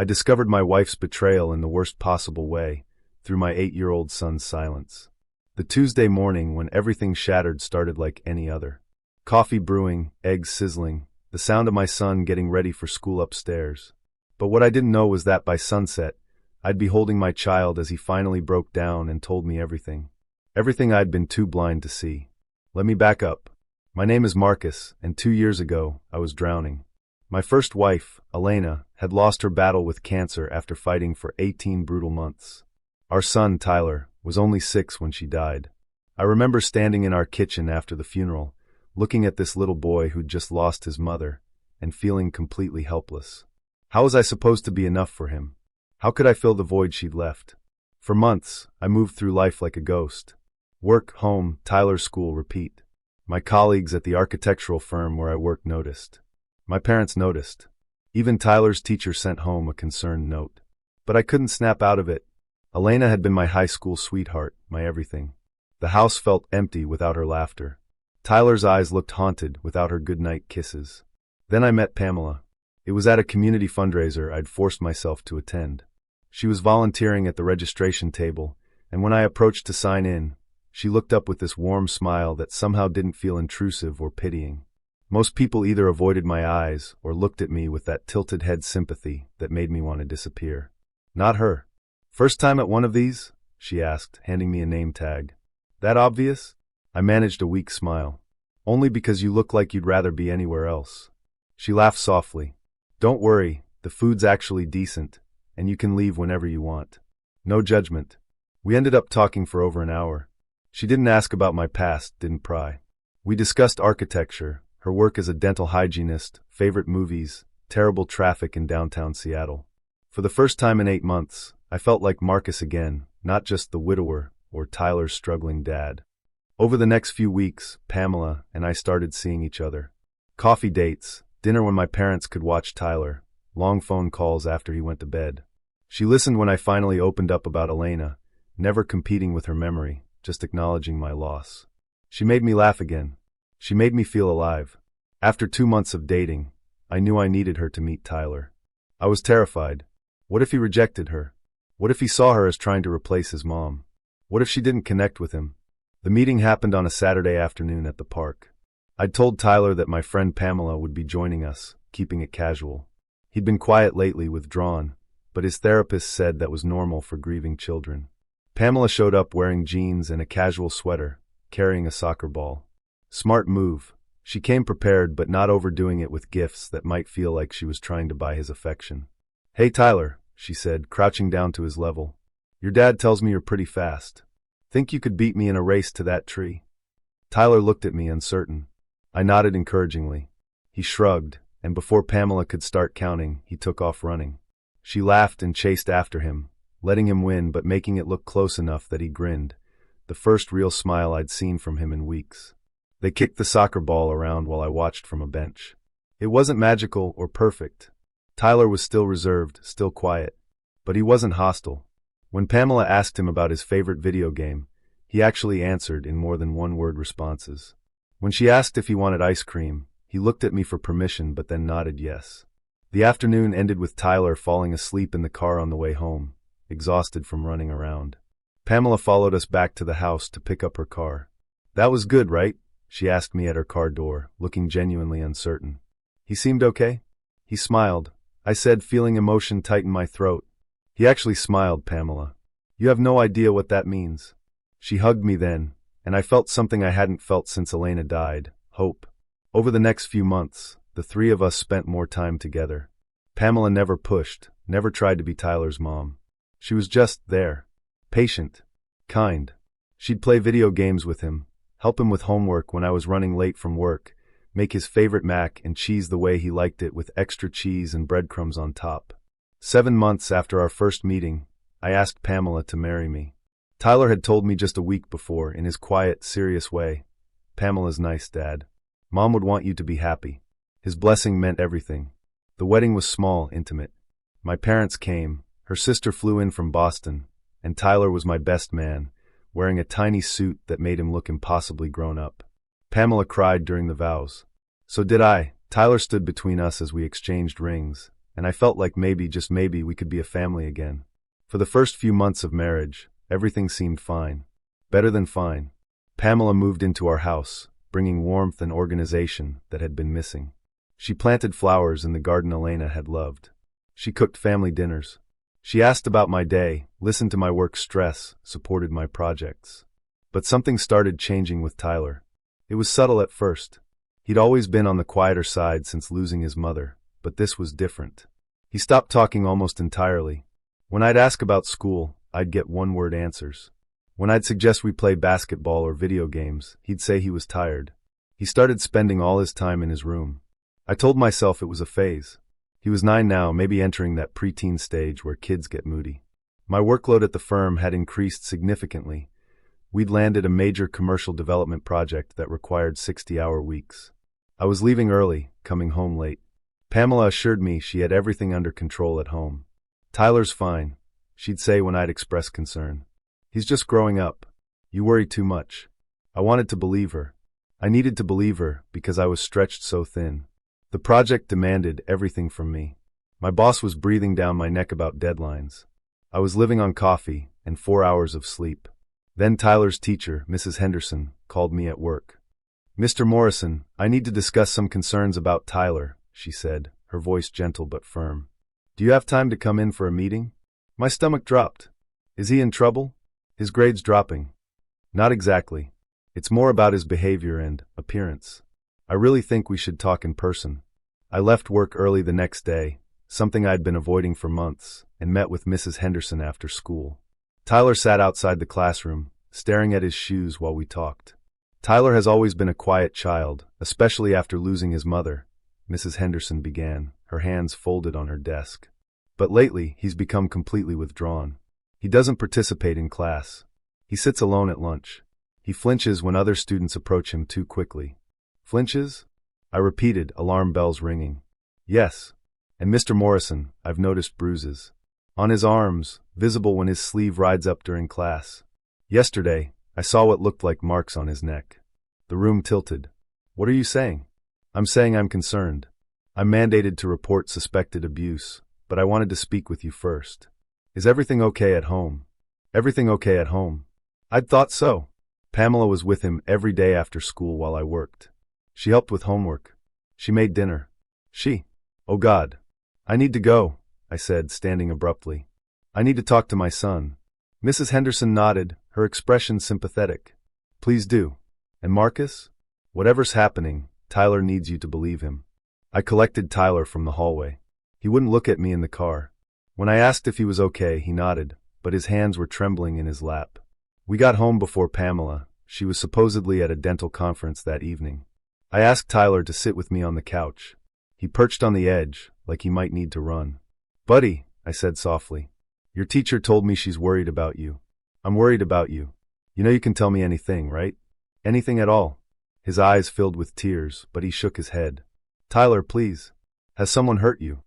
I discovered my wife's betrayal in the worst possible way, through my 8-year-old son's silence. The Tuesday morning when everything shattered started like any other. Coffee brewing, eggs sizzling, the sound of my son getting ready for school upstairs. But what I didn't know was that by sunset, I'd be holding my child as he finally broke down and told me everything. Everything I'd been too blind to see. Let me back up. My name is Marcus, and 2 years ago, I was drowning. My first wife, Elena, had lost her battle with cancer after fighting for 18 brutal months. Our son, Tyler, was only 6 when she died. I remember standing in our kitchen after the funeral, looking at this little boy who'd just lost his mother, and feeling completely helpless. How was I supposed to be enough for him? How could I fill the void she'd left? For months, I moved through life like a ghost. Work, home, Tyler's school, repeat. My colleagues at the architectural firm where I worked noticed. My parents noticed. Even Tyler's teacher sent home a concerned note. But I couldn't snap out of it. Elena had been my high school sweetheart, my everything. The house felt empty without her laughter. Tyler's eyes looked haunted without her goodnight kisses. Then I met Pamela. It was at a community fundraiser I'd forced myself to attend. She was volunteering at the registration table, and when I approached to sign in, she looked up with this warm smile that somehow didn't feel intrusive or pitying. Most people either avoided my eyes or looked at me with that tilted head sympathy that made me want to disappear. Not her. "First time at one of these?" she asked, handing me a name tag. "That obvious?" I managed a weak smile. "Only because you look like you'd rather be anywhere else." She laughed softly. "Don't worry, the food's actually decent, and you can leave whenever you want. No judgment." We ended up talking for over an hour. She didn't ask about my past, didn't pry. We discussed architecture, her work as a dental hygienist, favorite movies, terrible traffic in downtown Seattle. For the first time in 8 months, I felt like Marcus again, not just the widower or Tyler's struggling dad. Over the next few weeks, Pamela and I started seeing each other. Coffee dates, dinner when my parents could watch Tyler, long phone calls after he went to bed. She listened when I finally opened up about Elena, never competing with her memory, just acknowledging my loss. She made me laugh again. She made me feel alive. After 2 months of dating, I knew I needed her to meet Tyler. I was terrified. What if he rejected her? What if he saw her as trying to replace his mom? What if she didn't connect with him? The meeting happened on a Saturday afternoon at the park. I'd told Tyler that my friend Pamela would be joining us, keeping it casual. He'd been quiet lately, withdrawn, but his therapist said that was normal for grieving children. Pamela showed up wearing jeans and a casual sweater, carrying a soccer ball. Smart move. She came prepared but not overdoing it with gifts that might feel like she was trying to buy his affection. "Hey Tyler," she said, crouching down to his level. "Your dad tells me you're pretty fast. Think you could beat me in a race to that tree?" Tyler looked at me uncertain. I nodded encouragingly. He shrugged, and before Pamela could start counting, he took off running. She laughed and chased after him, letting him win but making it look close enough that he grinned, the first real smile I'd seen from him in weeks. They kicked the soccer ball around while I watched from a bench. It wasn't magical or perfect. Tyler was still reserved, still quiet, but he wasn't hostile. When Pamela asked him about his favorite video game, he actually answered in more than one-word responses. When she asked if he wanted ice cream, he looked at me for permission but then nodded yes. The afternoon ended with Tyler falling asleep in the car on the way home, exhausted from running around. Pamela followed us back to the house to pick up her car. "That was good, right?" she asked me at her car door, looking genuinely uncertain. "He seemed okay?" He smiled. I said, feeling emotion tighten my throat. "He actually smiled, Pamela. You have no idea what that means." She hugged me then, and I felt something I hadn't felt since Elena died, hope. Over the next few months, the three of us spent more time together. Pamela never pushed, never tried to be Tyler's mom. She was just there. Patient. Kind. She'd play video games with him, help him with homework when I was running late from work, make his favorite mac and cheese the way he liked it with extra cheese and breadcrumbs on top. 7 months after our first meeting, I asked Pamela to marry me. Tyler had told me just a week before, in his quiet, serious way, "Pamela's nice, Dad. Mom would want you to be happy." His blessing meant everything. The wedding was small, intimate. My parents came, her sister flew in from Boston, and Tyler was my best man, wearing a tiny suit that made him look impossibly grown up. Pamela cried during the vows. So did I. Tyler stood between us as we exchanged rings, and I felt like maybe, just maybe, we could be a family again. For the first few months of marriage, everything seemed fine. Better than fine. Pamela moved into our house, bringing warmth and organization that had been missing. She planted flowers in the garden Elena had loved. She cooked family dinners. She asked about my day, listened to my work stress, supported my projects. But something started changing with Tyler. It was subtle at first. He'd always been on the quieter side since losing his mother, but this was different. He stopped talking almost entirely. When I'd ask about school, I'd get one-word answers. When I'd suggest we play basketball or video games, he'd say he was tired. He started spending all his time in his room. I told myself it was a phase. He was 9 now, maybe entering that preteen stage where kids get moody. My workload at the firm had increased significantly. We'd landed a major commercial development project that required 60-hour weeks. I was leaving early, coming home late. Pamela assured me she had everything under control at home. Tyler's fine, she'd say when I'd express concern. He's just growing up. You worry too much. I wanted to believe her. I needed to believe her because I was stretched so thin. The project demanded everything from me. My boss was breathing down my neck about deadlines. I was living on coffee and 4 hours of sleep. Then Tyler's teacher, Mrs. Henderson, called me at work. "Mr. Morrison, I need to discuss some concerns about Tyler," she said, her voice gentle but firm. "Do you have time to come in for a meeting?" My stomach dropped. Is he in trouble? His grade's dropping. Not exactly. It's more about his behavior and appearance. I really think we should talk in person. I left work early the next day, something I'd been avoiding for months, and met with Mrs. Henderson after school. Tyler sat outside the classroom, staring at his shoes while we talked. Tyler has always been a quiet child, especially after losing his mother, Mrs. Henderson began, her hands folded on her desk. But lately, he's become completely withdrawn. He doesn't participate in class. He sits alone at lunch. He flinches when other students approach him too quickly. Flinches? I repeated, alarm bells ringing. Yes. And Mr. Morrison, I've noticed bruises. On his arms, visible when his sleeve rides up during class. Yesterday, I saw what looked like marks on his neck. The room tilted. What are you saying? I'm saying I'm concerned. I'm mandated to report suspected abuse, but I wanted to speak with you first. Is everything okay at home? Everything okay at home? I'd thought so. Pamela was with him every day after school while I worked. She helped with homework. She made dinner. Oh God. I need to go, I said, standing abruptly. I need to talk to my son. Mrs. Henderson nodded, her expression sympathetic. Please do. And Marcus? Whatever's happening, Tyler needs you to believe him. I collected Tyler from the hallway. He wouldn't look at me in the car. When I asked if he was okay, he nodded, but his hands were trembling in his lap. We got home before Pamela. She was supposedly at a dental conference that evening. I asked Tyler to sit with me on the couch. He perched on the edge, like he might need to run. Buddy, I said softly, your teacher told me she's worried about you. I'm worried about you. You know you can tell me anything, right? Anything at all. His eyes filled with tears, but he shook his head. Tyler, please. Has someone hurt you?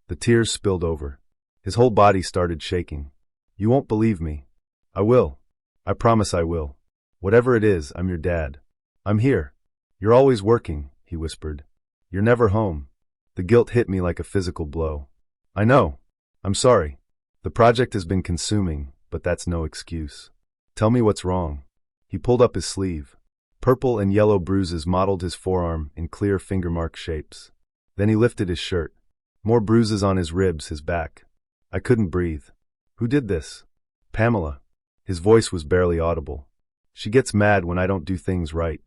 The tears spilled over. His whole body started shaking. You won't believe me. I will. I promise I will. Whatever it is, I'm your dad. I'm here. You're always working, he whispered. You're never home. The guilt hit me like a physical blow. I know. I'm sorry. The project has been consuming, but that's no excuse. Tell me what's wrong. He pulled up his sleeve. Purple and yellow bruises mottled his forearm in clear finger-mark shapes. Then he lifted his shirt. More bruises on his ribs, his back. I couldn't breathe. Who did this? Pamela. His voice was barely audible. She gets mad when I don't do things right.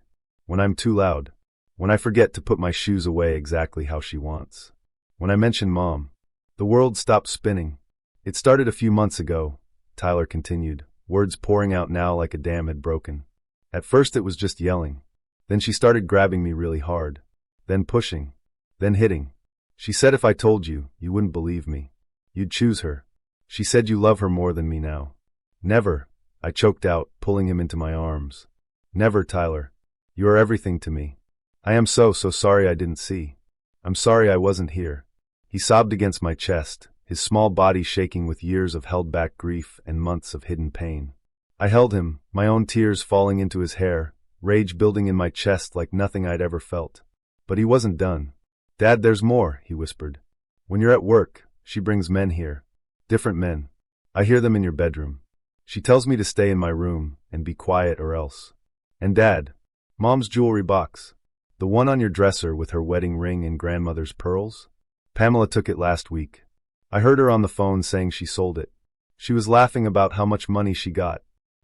When I'm too loud. When I forget to put my shoes away exactly how she wants. When I mention Mom. The world stopped spinning. It started a few months ago, Tyler continued, words pouring out now like a dam had broken. At first it was just yelling. Then she started grabbing me really hard. Then pushing. Then hitting. She said if I told you, you wouldn't believe me. You'd choose her. She said you love her more than me now. Never, I choked out, pulling him into my arms. Never, Tyler. You are everything to me. I am so sorry I didn't see. I'm sorry I wasn't here. He sobbed against my chest, his small body shaking with years of held-back grief and months of hidden pain. I held him, my own tears falling into his hair, rage building in my chest like nothing I'd ever felt. But he wasn't done. Dad, there's more, he whispered. When you're at work, she brings men here. Different men. I hear them in your bedroom. She tells me to stay in my room and be quiet or else. And Dad, Mom's jewelry box. The one on your dresser with her wedding ring and grandmother's pearls? Pamela took it last week. I heard her on the phone saying she sold it. She was laughing about how much money she got.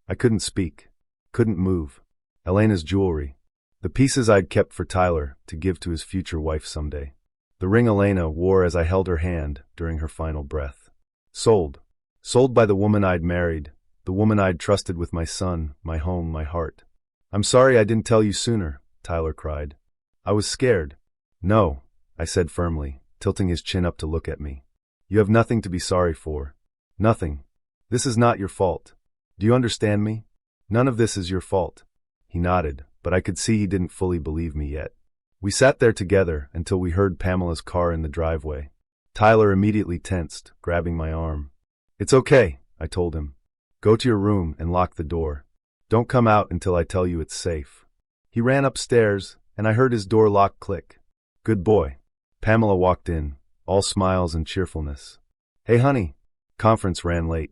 I couldn't speak. Couldn't move. Elena's jewelry. The pieces I'd kept for Tyler to give to his future wife someday. The ring Elena wore as I held her hand during her final breath. Sold. Sold by the woman I'd married, the woman I'd trusted with my son, my home, my heart. I'm sorry I didn't tell you sooner, Tyler cried. I was scared. No, I said firmly, tilting his chin up to look at me. You have nothing to be sorry for. Nothing. This is not your fault. Do you understand me? None of this is your fault. He nodded, but I could see he didn't fully believe me yet. We sat there together until we heard Pamela's car in the driveway. Tyler immediately tensed, grabbing my arm. It's okay, I told him. Go to your room and lock the door. Don't come out until I tell you it's safe. He ran upstairs, and I heard his door lock click. Good boy. Pamela walked in, all smiles and cheerfulness. Hey honey. Conference ran late.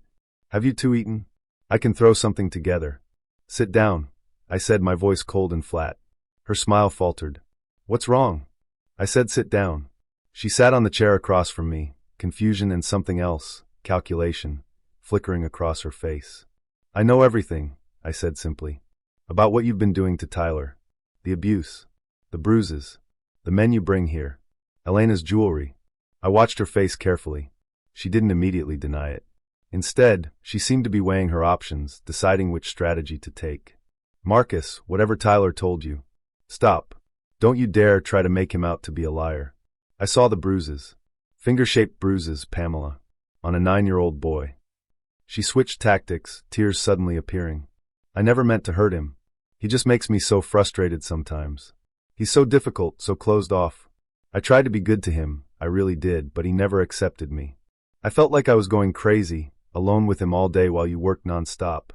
Have you two eaten? I can throw something together. Sit down, I said, my voice cold and flat. Her smile faltered. What's wrong? I said sit down. She sat on the chair across from me, confusion and something else, calculation, flickering across her face. I know everything, I said simply. About what you've been doing to Tyler. The abuse. The bruises. The men you bring here. Elena's jewelry. I watched her face carefully. She didn't immediately deny it. Instead, she seemed to be weighing her options, deciding which strategy to take. Marcus, whatever Tyler told you. Stop. Don't you dare try to make him out to be a liar. I saw the bruises. Finger-shaped bruises, Pamela. On a 9-year-old boy. She switched tactics, tears suddenly appearing. I never meant to hurt him. He just makes me so frustrated sometimes. He's so difficult, so closed off. I tried to be good to him, I really did, but he never accepted me. I felt like I was going crazy, alone with him all day while you worked non-stop.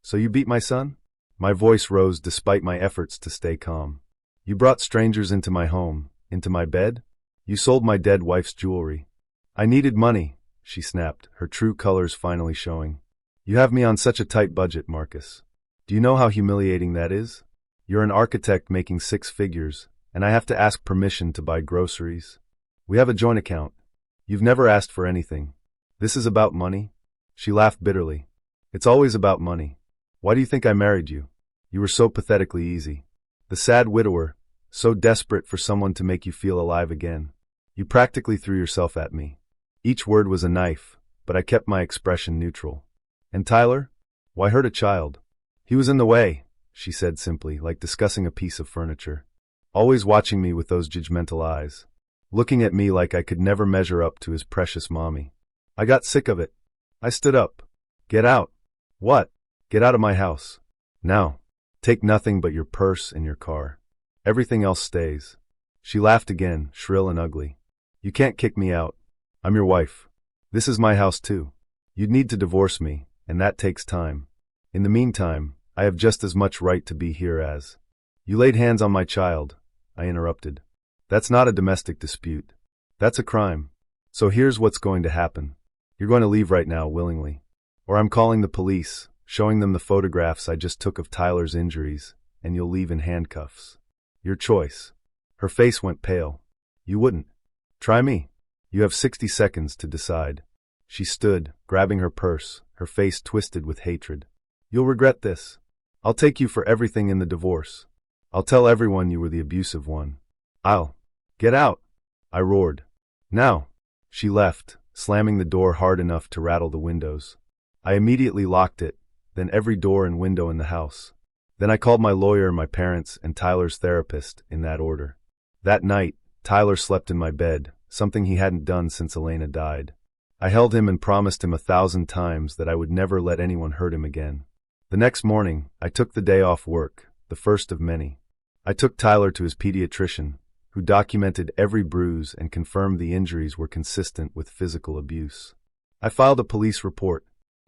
So you beat my son? My voice rose despite my efforts to stay calm. You brought strangers into my home, into my bed? You sold my dead wife's jewelry. I needed money, she snapped, her true colors finally showing. You have me on such a tight budget, Marcus. Do you know how humiliating that is? You're an architect making 6 figures, and I have to ask permission to buy groceries. We have a joint account. You've never asked for anything. This is about money? She laughed bitterly. It's always about money. Why do you think I married you? You were so pathetically easy. The sad widower, so desperate for someone to make you feel alive again. You practically threw yourself at me. Each word was a knife, but I kept my expression neutral. And Tyler? Why hurt a child? He was in the way, she said simply, like discussing a piece of furniture. Always watching me with those judgmental eyes. Looking at me like I could never measure up to his precious mommy. I got sick of it. I stood up. Get out. What? Get out of my house. Now. Take nothing but your purse and your car. Everything else stays. She laughed again, shrill and ugly. You can't kick me out. I'm your wife. This is my house too. You'd need to divorce me, and that takes time. In the meantime, I have just as much right to be here as... You laid hands on my child, I interrupted. That's not a domestic dispute. That's a crime. So here's what's going to happen. You're going to leave right now willingly. Or I'm calling the police, showing them the photographs I just took of Tyler's injuries, and you'll leave in handcuffs. Your choice. Her face went pale. You wouldn't. Try me. You have 60 seconds to decide. She stood, grabbing her purse, her face twisted with hatred. You'll regret this. I'll take you for everything in the divorce. I'll tell everyone you were the abusive one. I'll... Get out! I roared. Now! She left, slamming the door hard enough to rattle the windows. I immediately locked it, then every door and window in the house. Then I called my lawyer, my parents, and Tyler's therapist, in that order. That night, Tyler slept in my bed, something he hadn't done since Elena died. I held him and promised him 1,000 times that I would never let anyone hurt him again. The next morning, I took the day off work, the first of many. I took Tyler to his pediatrician, who documented every bruise and confirmed the injuries were consistent with physical abuse. I filed a police report.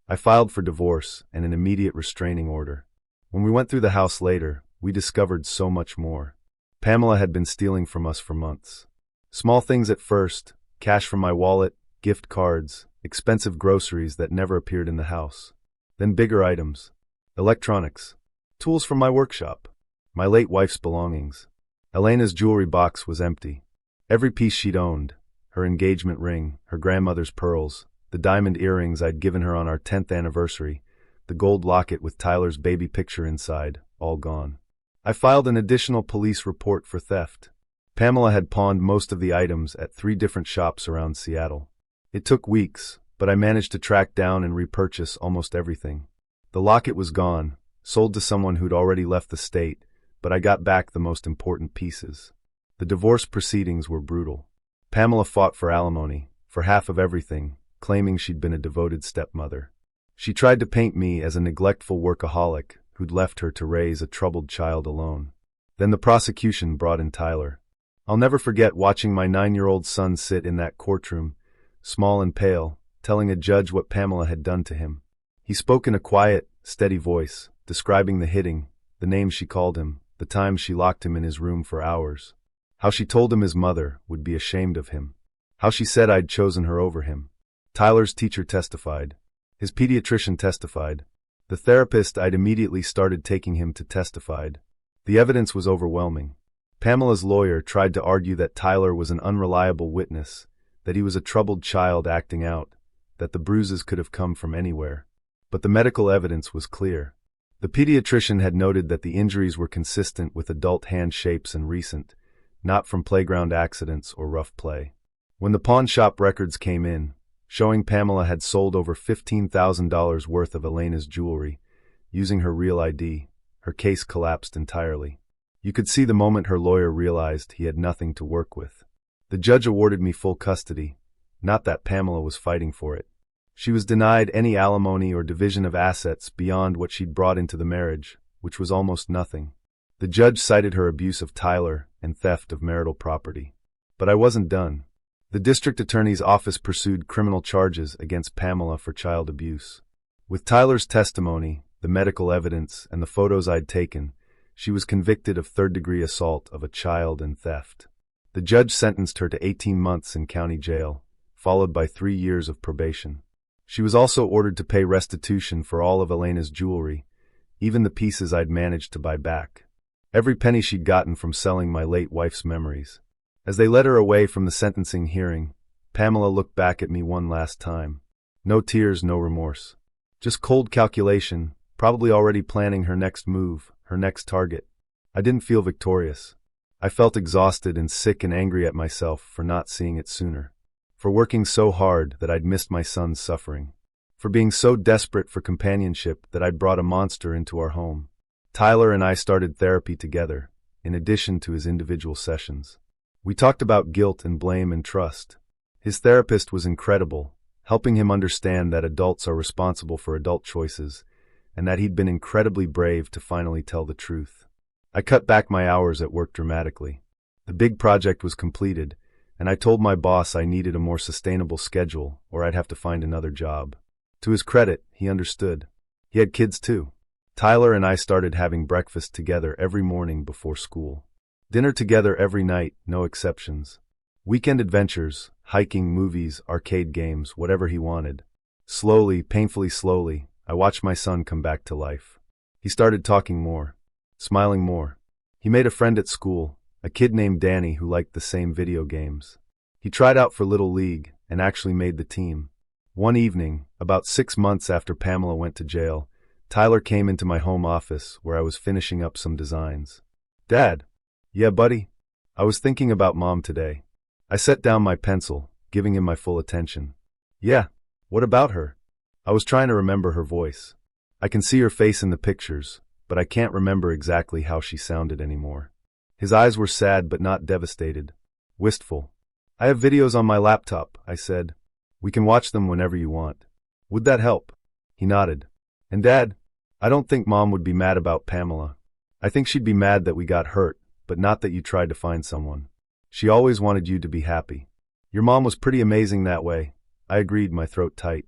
I filed for divorce and an immediate restraining order. When we went through the house later, we discovered so much more. Pamela had been stealing from us for months. Small things at first, cash from my wallet, gift cards, expensive groceries that never appeared in the house. Then bigger items. Electronics. Tools from my workshop. My late wife's belongings. Elena's jewelry box was empty. Every piece she'd owned, her engagement ring, her grandmother's pearls, the diamond earrings I'd given her on our 10th anniversary, the gold locket with Tyler's baby picture inside, all gone. I filed an additional police report for theft. Pamela had pawned most of the items at 3 different shops around Seattle. It took weeks, but I managed to track down and repurchase almost everything. The locket was gone, sold to someone who'd already left the state, but I got back the most important pieces. The divorce proceedings were brutal. Pamela fought for alimony, for half of everything, claiming she'd been a devoted stepmother. She tried to paint me as a neglectful workaholic who'd left her to raise a troubled child alone. Then the prosecution brought in Tyler. I'll never forget watching my 9-year-old son sit in that courtroom, small and pale, telling a judge what Pamela had done to him. He spoke in a quiet, steady voice, describing the hitting, the names she called him, the times she locked him in his room for hours. How she told him his mother would be ashamed of him. How she said I'd chosen her over him. Tyler's teacher testified. His pediatrician testified. The therapist I'd immediately started taking him to testified. The evidence was overwhelming. Pamela's lawyer tried to argue that Tyler was an unreliable witness, that he was a troubled child acting out, that the bruises could have come from anywhere. But the medical evidence was clear. The pediatrician had noted that the injuries were consistent with adult hand shapes and recent, not from playground accidents or rough play. When the pawn shop records came in, showing Pamela had sold over $15,000 worth of Elena's jewelry, using her real ID, her case collapsed entirely. You could see the moment her lawyer realized he had nothing to work with. The judge awarded me full custody, not that Pamela was fighting for it. She was denied any alimony or division of assets beyond what she'd brought into the marriage, which was almost nothing. The judge cited her abuse of Tyler and theft of marital property. But I wasn't done. The district attorney's office pursued criminal charges against Pamela for child abuse. With Tyler's testimony, the medical evidence, and the photos I'd taken, she was convicted of third-degree assault of a child and theft. The judge sentenced her to 18 months in county jail, followed by 3 years of probation. She was also ordered to pay restitution for all of Elena's jewelry, even the pieces I'd managed to buy back. Every penny she'd gotten from selling my late wife's memories. As they led her away from the sentencing hearing, Pamela looked back at me one last time. No tears, no remorse. Just cold calculation, probably already planning her next move, her next target. I didn't feel victorious. I felt exhausted and sick and angry at myself for not seeing it sooner. For working so hard that I'd missed my son's suffering. For being so desperate for companionship that I'd brought a monster into our home. Tyler and I started therapy together, in addition to his individual sessions. We talked about guilt and blame and trust. His therapist was incredible, helping him understand that adults are responsible for adult choices, and that he'd been incredibly brave to finally tell the truth. I cut back my hours at work dramatically. The big project was completed, and I told my boss I needed a more sustainable schedule or I'd have to find another job. To his credit, he understood. He had kids too. Tyler and I started having breakfast together every morning before school. Dinner together every night, no exceptions. Weekend adventures, hiking, movies, arcade games, whatever he wanted. Slowly, painfully slowly, I watched my son come back to life. He started talking more, smiling more. He made a friend at school, a kid named Danny who liked the same video games. He tried out for Little League and actually made the team. One evening, about 6 months after Pamela went to jail, Tyler came into my home office where I was finishing up some designs. "Dad." "Yeah, buddy?" "I was thinking about Mom today." I set down my pencil, giving him my full attention. "Yeah, what about her?" I was trying to remember her voice. I can see her face in the pictures, but I can't remember exactly how she sounded anymore. His eyes were sad but not devastated. Wistful. "I have videos on my laptop," I said. "We can watch them whenever you want. Would that help?" He nodded. "And Dad, I don't think Mom would be mad about Pamela. I think she'd be mad that we got hurt, but not that you tried to find someone. She always wanted you to be happy. Your mom was pretty amazing that way." I agreed, my throat tight.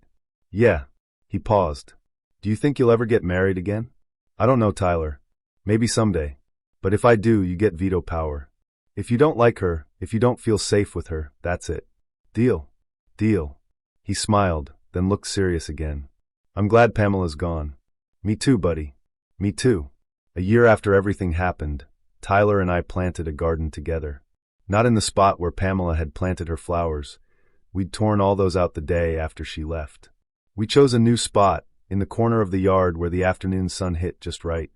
"Yeah." He paused. "Do you think you'll ever get married again?" "I don't know, Tyler. Maybe someday. But if I do, you get veto power. If you don't like her, if you don't feel safe with her, that's it. Deal. Deal. He smiled, then looked serious again. I'm glad Pamela's gone. Me too, buddy. Me too. A year after everything happened, Tyler and I planted a garden together. Not in the spot where Pamela had planted her flowers. We'd torn all those out the day after she left. We chose a new spot, in the corner of the yard where the afternoon sun hit just right.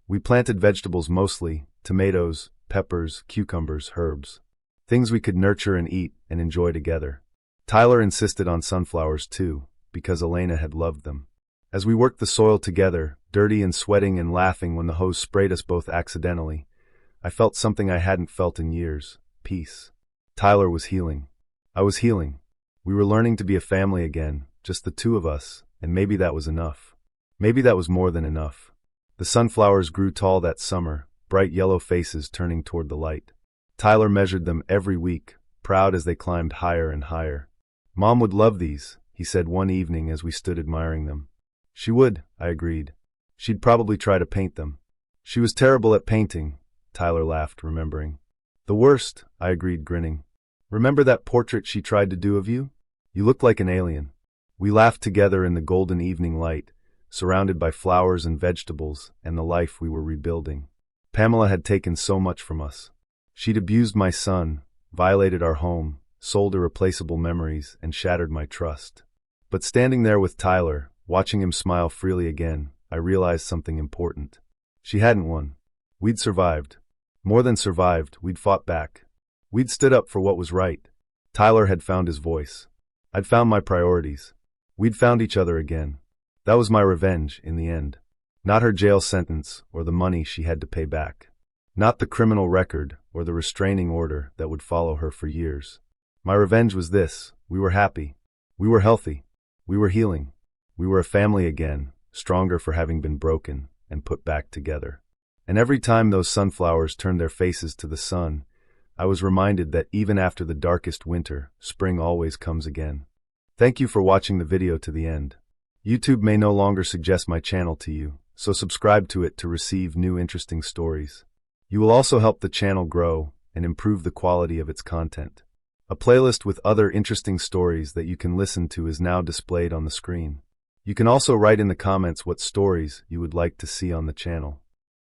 We planted vegetables mostly, tomatoes, peppers, cucumbers, herbs. Things we could nurture and eat and enjoy together. Tyler insisted on sunflowers too, because Elena had loved them. As we worked the soil together, dirty and sweating and laughing when the hose sprayed us both accidentally, I felt something I hadn't felt in years: peace. Tyler was healing. I was healing. We were learning to be a family again, just the two of us, and maybe that was enough. Maybe that was more than enough. The sunflowers grew tall that summer, bright yellow faces turning toward the light. Tyler measured them every week, proud as they climbed higher and higher. Mom would love these, he said one evening as we stood admiring them. She would, I agreed. She'd probably try to paint them. She was terrible at painting, Tyler laughed, remembering. The worst, I agreed, grinning. Remember that portrait she tried to do of you? You looked like an alien. We laughed together in the golden evening light, surrounded by flowers and vegetables and the life we were rebuilding. Pamela had taken so much from us. She'd abused my son, violated our home, sold irreplaceable memories, and shattered my trust. But standing there with Tyler, watching him smile freely again, I realized something important. She hadn't won. We'd survived. More than survived, we'd fought back. We'd stood up for what was right. Tyler had found his voice. I'd found my priorities. We'd found each other again. That was my revenge, in the end. Not her jail sentence or the money she had to pay back. Not the criminal record or the restraining order that would follow her for years. My revenge was this: we were happy. We were healthy. We were healing. We were a family again, stronger for having been broken and put back together. And every time those sunflowers turned their faces to the sun, I was reminded that even after the darkest winter, spring always comes again. Thank you for watching the video to the end. YouTube may no longer suggest my channel to you, so subscribe to it to receive new interesting stories. You will also help the channel grow and improve the quality of its content. A playlist with other interesting stories that you can listen to is now displayed on the screen. You can also write in the comments what stories you would like to see on the channel.